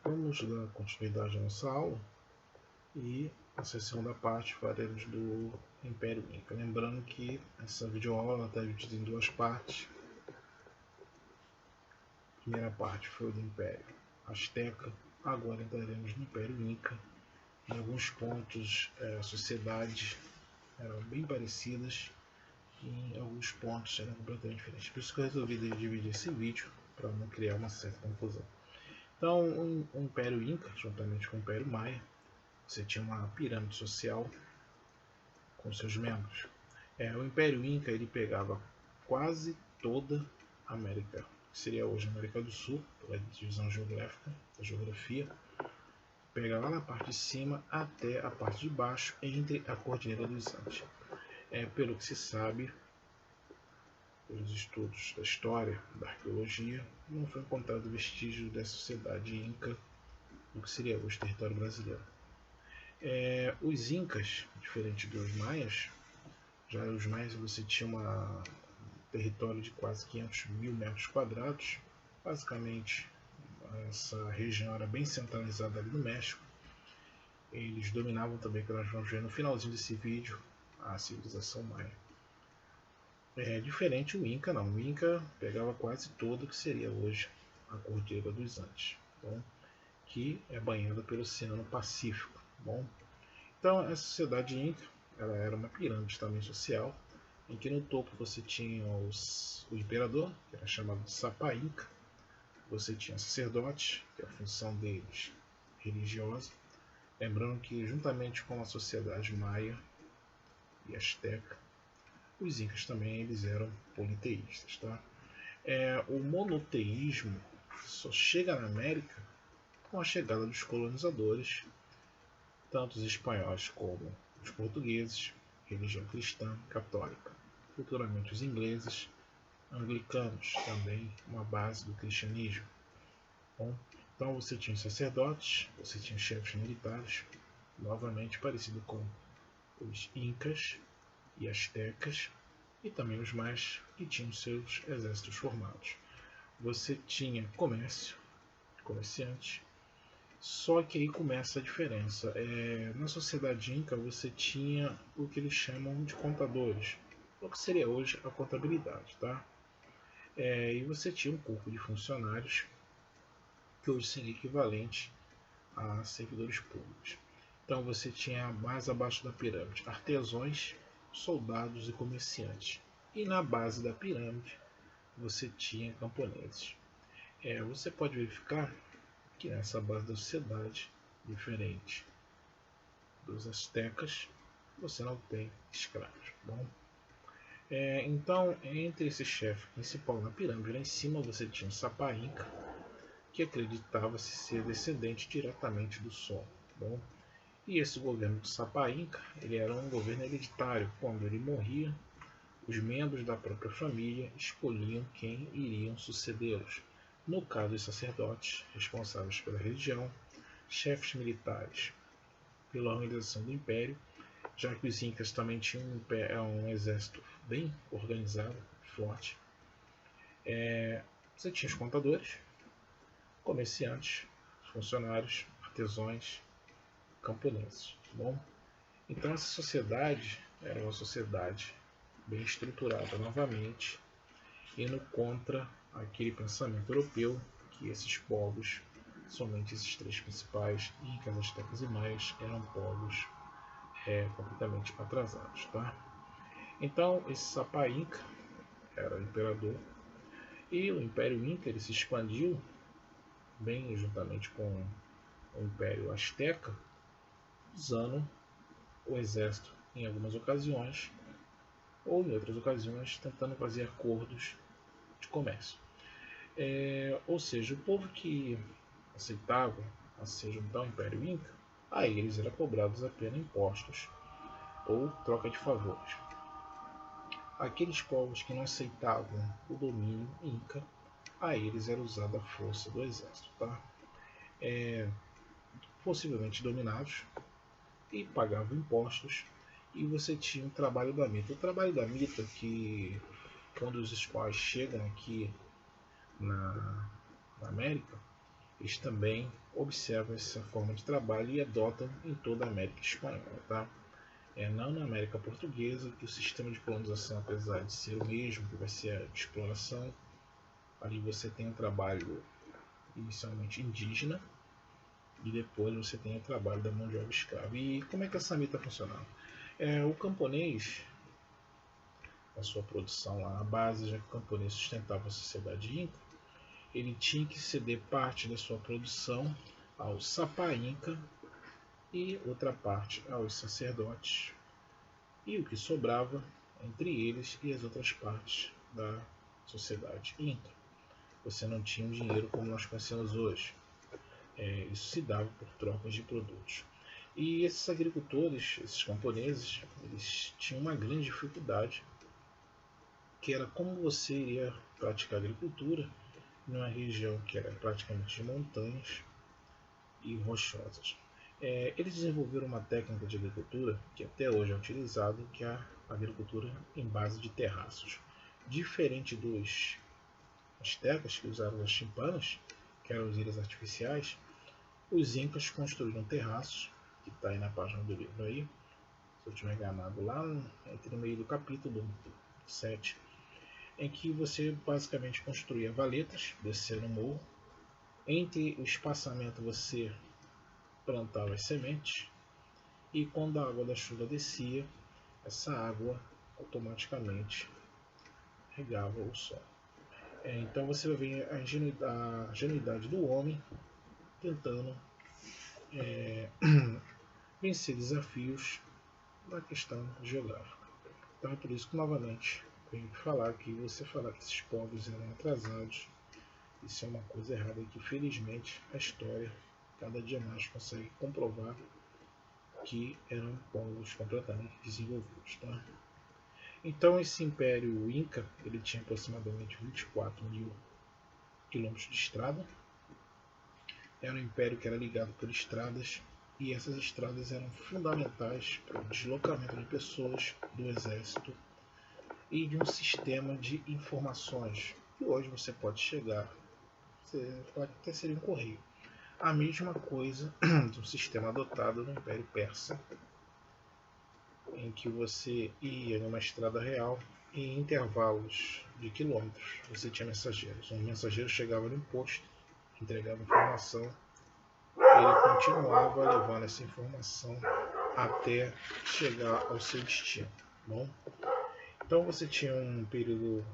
Vamos dar continuidade à nossa aula e na segunda parte faremos do Império Inca. Lembrando que essa videoaula está dividida em duas partes. A primeira parte foi do Império Azteca, agora entraremos no Império Inca. Em alguns pontos as sociedades eram bem parecidas e em alguns pontos eram completamente diferentes. Por isso que eu resolvi dividir esse vídeo para não criar uma certa confusão. Então, o Império Inca, juntamente com o Império Maia, você tinha uma pirâmide social com seus membros. O Império Inca ele pegava quase toda a América, que seria hoje a América do Sul, pela divisão geográfica, da geografia. Pegava lá na parte de cima até a parte de baixo, entre a Cordilheira dos Andes. Pelo que se sabe, pelos estudos da história, da arqueologia, não foi encontrado vestígio da sociedade inca no que seria hoje o território brasileiro. Os incas, diferente dos maias, já os maias você tinha um território de quase 500 mil metros quadrados, basicamente essa região era bem centralizada ali no México. Eles dominavam também, que nós vamos ver no finalzinho desse vídeo, a civilização maia. Diferente o Inca, não. O Inca pegava quase todo o que seria hoje a Cordilheira dos Andes, bom, que é banhada pelo Oceano Pacífico. Bom, então a sociedade Inca ela era uma pirâmide também social, em que no topo você tinha o imperador, que era chamado de Sapa Inca, você tinha sacerdotes, que é a função deles religiosa, lembrando que juntamente com a sociedade maia e asteca, os incas também eles eram politeístas, tá? O monoteísmo só chega na América com a chegada dos colonizadores, tanto os espanhóis como os portugueses, religião cristã católica. Futuramente os ingleses, anglicanos, também uma base do cristianismo. Bom, então você tinha os sacerdotes, você tinha os chefes militares, novamente parecido com os incas e astecas, e também os maias que tinham seus exércitos formados. Você tinha comércio, comerciantes, só que aí começa a diferença. Na sociedade inca você tinha o que eles chamam de contadores, o que seria hoje a contabilidade, tá? E você tinha um corpo de funcionários que hoje seria equivalente a servidores públicos. Então você tinha mais abaixo da pirâmide artesãos, soldados e comerciantes. E na base da pirâmide você tinha camponeses. Você pode verificar que nessa base da sociedade, diferente dos astecas, você não tem escravos. Bom, então entre esse chefe principal na pirâmide, lá em cima você tinha o Sapa Inca, que acreditava-se ser descendente diretamente do Sol. Bom, e esse governo do Sapa Inca ele era um governo hereditário. Quando ele morria, os membros da própria família escolhiam quem iriam sucedê-los. No caso dos sacerdotes, responsáveis pela religião, chefes militares pela organização do império, já que os incas também tinham um exército bem organizado, forte. Você tinha os contadores, comerciantes, funcionários, artesãos, camponeses. Bom, então essa sociedade era uma sociedade bem estruturada novamente, indo contra aquele pensamento europeu que esses povos, somente esses três principais, incas, astecas e maias, eram povos completamente atrasados, tá? Então esse Sapa Inca era o imperador e o Império Inca ele se expandiu bem juntamente com o Império Azteca, usando o exército em algumas ocasiões ou em outras ocasiões tentando fazer acordos de comércio. Ou seja, o povo que aceitava a se juntar ao Império Inca, a eles era cobrados apenas impostos ou troca de favores. Aqueles povos que não aceitavam o domínio Inca, a eles era usada a força do exército, tá? Possivelmente dominados e pagavam impostos, e você tinha o trabalho da mita. O trabalho da mita, que quando os espanhóis chegam aqui na América, eles também observam essa forma de trabalho e adotam em toda a América Espanhola. Tá? Não na América Portuguesa, que o sistema de colonização, apesar de ser o mesmo, que vai ser a exploração, ali você tem um trabalho inicialmente indígena e depois você tem o trabalho da mão de obra escrava. E como é que essa mita funciona? O camponês, a sua produção lá, a base, já que o camponês sustentava a sociedade inca, ele tinha que ceder parte da sua produção ao Sapa Inca e outra parte aos sacerdotes, e o que sobrava entre eles e as outras partes da sociedade inca. Você não tinha um dinheiro como nós conhecemos hoje. Isso se dava por trocas de produtos. E esses agricultores, esses camponeses, eles tinham uma grande dificuldade, que era como você iria praticar agricultura numa região que era praticamente de montanhas e rochosas. Eles desenvolveram uma técnica de agricultura que até hoje é utilizada, que é a agricultura em base de terraços. Diferente dos astecas, que usaram as chimpanas, que eram as ilhas artificiais, os incas construíram terraços, que está aí na página do livro aí, se eu estiver enganado, lá entre o meio do capítulo 7, em que você basicamente construía valetas, descia no morro, entre o espaçamento você plantava as sementes, e quando a água da chuva descia, essa água automaticamente regava o solo. Então você vai ver a ingenuidade do homem tentando vencer desafios na questão geográfica. Então é por isso que novamente venho falar que você falar que esses povos eram atrasados, isso é uma coisa errada, e que felizmente a história cada dia mais consegue comprovar que eram povos completamente desenvolvidos. Tá? Então esse Império Inca ele tinha aproximadamente 24 mil quilômetros de estrada. Era um império que era ligado por estradas, e essas estradas eram fundamentais para o deslocamento de pessoas, do exército e de um sistema de informações, que hoje você pode chegar, você pode até ser um correio. A mesma coisa de um sistema adotado no Império Persa, em que você ia numa estrada real e em intervalos de quilômetros você tinha mensageiros. Um mensageiro chegava no posto, entregava informação, ele continuava levando essa informação até chegar ao seu destino. Bom? Então você tinha um período,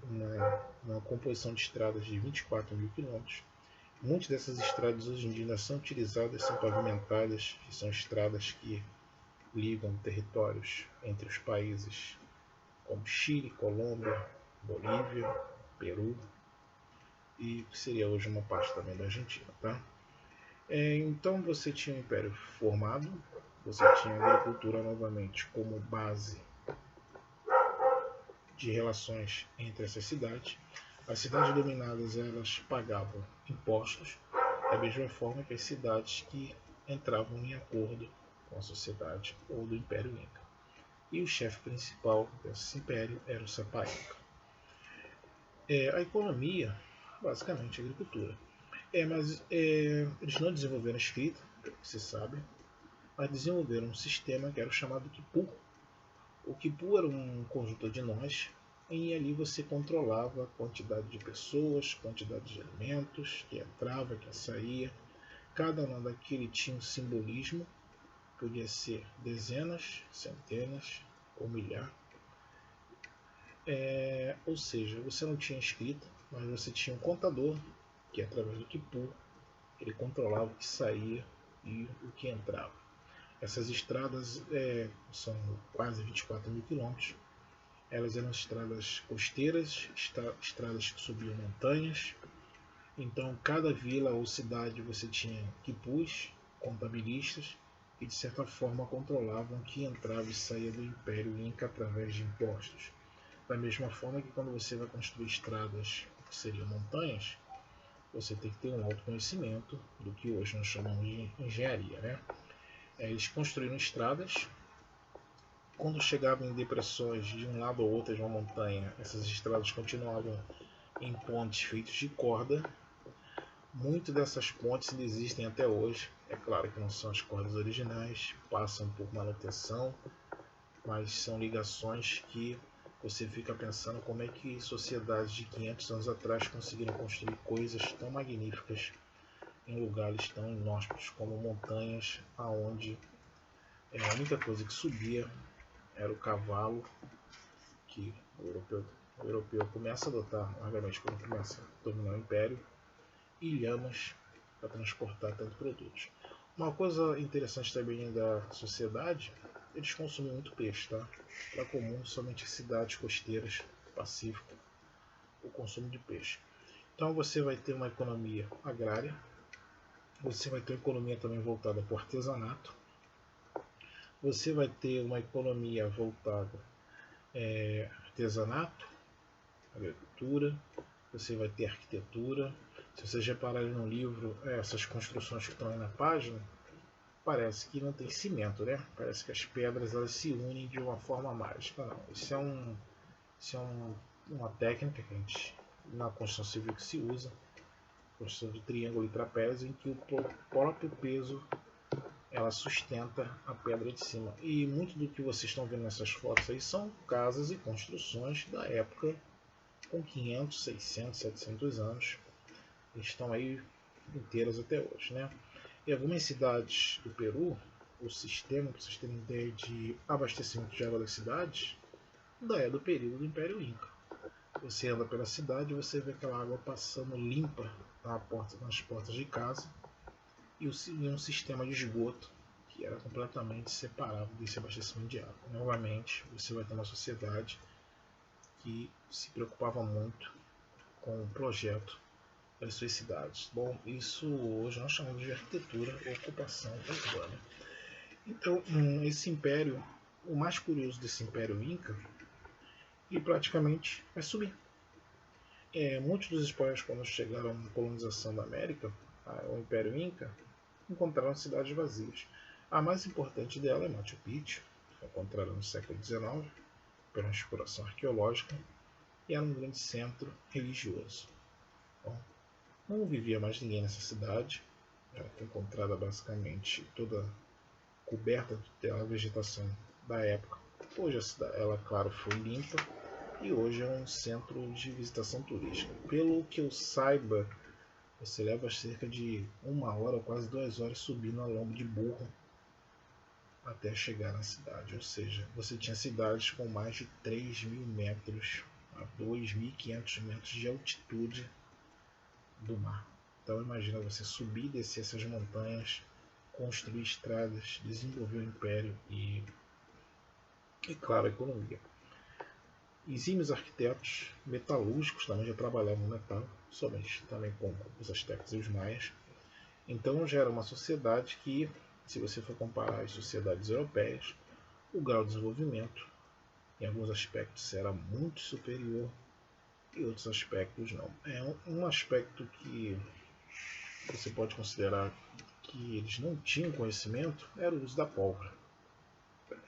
uma composição de estradas de 24 mil quilômetros. Muitas dessas estradas hoje em dia ainda são utilizadas, são pavimentadas, que são estradas que ligam territórios entre os países como Chile, Colômbia, Bolívia, Peru e que seria hoje uma parte também da Argentina. Tá? Então você tinha um império formado, você tinha a agricultura novamente como base de relações entre essas cidades. As cidades dominadas elas pagavam impostos, da mesma forma que as cidades que entravam em acordo com a sociedade ou do Império Inca. E o chefe principal desse império era o Sapa Inca. A economia, basicamente a agricultura. Mas eles não desenvolveram a escrita, pelo que se sabe, mas desenvolveram um sistema que era o chamado Quipu. O Quipu era um conjunto de nós, e ali você controlava a quantidade de pessoas, quantidade de alimentos, que entrava, que saía. Cada nó daquele tinha um simbolismo, podia ser dezenas, centenas ou milhar. Ou seja, você não tinha escrita, mas você tinha um contador, que através do Quipu, ele controlava o que saía e o que entrava. Essas estradas são quase 24 mil quilômetros. Elas eram estradas costeiras, estradas que subiam montanhas. Então, cada vila ou cidade você tinha quipus, contabilistas, que de certa forma controlavam o que entrava e saía do Império Inca através de impostos. Da mesma forma que quando você vai construir estradas, que seriam montanhas, você tem que ter um autoconhecimento do que hoje nós chamamos de engenharia. Né? Eles construíram estradas. Quando chegavam em depressões de um lado ou outro de uma montanha, essas estradas continuavam em pontes feitos de corda. Muitas dessas pontes ainda existem até hoje. É claro que não são as cordas originais, passam por manutenção, mas são ligações que você fica pensando como é que sociedades de 500 anos atrás conseguiram construir coisas tão magníficas em lugares tão inóspitos como montanhas, aonde a única coisa que subia era o cavalo, que o europeu começa a adotar, obviamente, quando começa a dominar o império, e lhamas para transportar tantos produtos. Uma coisa interessante também da sociedade, eles consomem muito peixe, tá? Era comum somente em cidades costeiras do Pacífico o consumo de peixe. Então você vai ter uma economia agrária, você vai ter uma economia também voltada para o artesanato, você vai ter uma economia voltada artesanato, agricultura, você vai ter arquitetura. Se vocês repararem no livro, essas construções que estão aí na página, parece que não tem cimento, né? Parece que as pedras elas se unem de uma forma mágica. Não, isso é uma técnica que a gente, na construção civil que se usa, construção de triângulo e trapézio, em que o próprio peso ela sustenta a pedra de cima. E muito do que vocês estão vendo nessas fotos aí são casas e construções da época com 500, 600, 700 anos. Estão aí inteiras até hoje, né? Em algumas cidades do Peru, o sistema, para vocês terem ideia, de abastecimento de água das cidades ainda é do período do Império Inca. Você anda pela cidade e você vê aquela água passando limpa nas portas de casa e um sistema de esgoto que era completamente separado desse abastecimento de água. Novamente, você vai ter uma sociedade que se preocupava muito com o projeto das suas cidades. Bom, isso hoje nós chamamos de arquitetura ou ocupação urbana. Então, esse império, o mais curioso desse império Inca, ele praticamente vai subir. Muitos dos espanhóis, quando chegaram na colonização da América, o Império Inca, encontraram cidades vazias. A mais importante dela é Machu Picchu, encontrada no século XIX, pela exploração arqueológica, e era um grande centro religioso. Bom, não vivia mais ninguém nessa cidade, ela foi encontrada basicamente toda coberta pela vegetação da época. Hoje a cidade, ela, claro, foi limpa e hoje é um centro de visitação turística. Pelo que eu saiba, você leva cerca de 1 hora ou quase 2 horas subindo a lombo de burro até chegar na cidade. Ou seja, você tinha cidades com mais de 3.000 metros a 2.500 metros de altitude do mar. Então imagina você subir e descer essas montanhas, construir estradas, desenvolver o império e claro, a economia. Exímios arquitetos metalúrgicos também já trabalhavam no metal, somente também com os astecas e os maias. Então já era uma sociedade que, se você for comparar as sociedades europeias, o grau de desenvolvimento em alguns aspectos era muito superior e outros aspectos não. Um aspecto que você pode considerar que eles não tinham conhecimento era o uso da pólvora.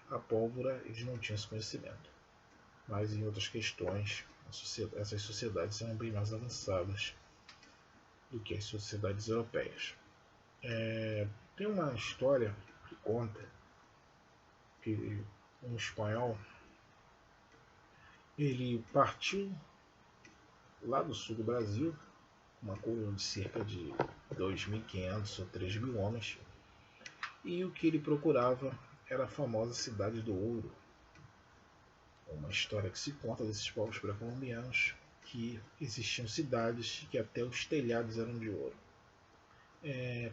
A pólvora eles não tinham esse conhecimento, mas em outras questões essas sociedades eram bem mais avançadas do que as sociedades europeias. Tem uma história que conta que um espanhol ele partiu lá do sul do Brasil, uma coluna de cerca de 2.500 ou 3.000 homens, e o que ele procurava era a famosa Cidade do Ouro. Uma história que se conta desses povos pré-colombianos que existiam cidades que até os telhados eram de ouro.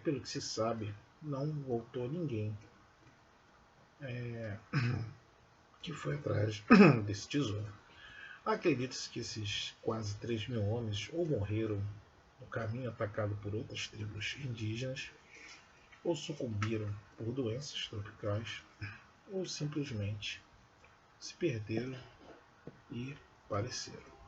Pelo que se sabe, não voltou ninguém que foi atrás desse tesouro. Acredita-se que esses quase 3.000 homens ou morreram no caminho atacado por outras tribos indígenas, ou sucumbiram por doenças tropicais, ou simplesmente se perderam e pareceram.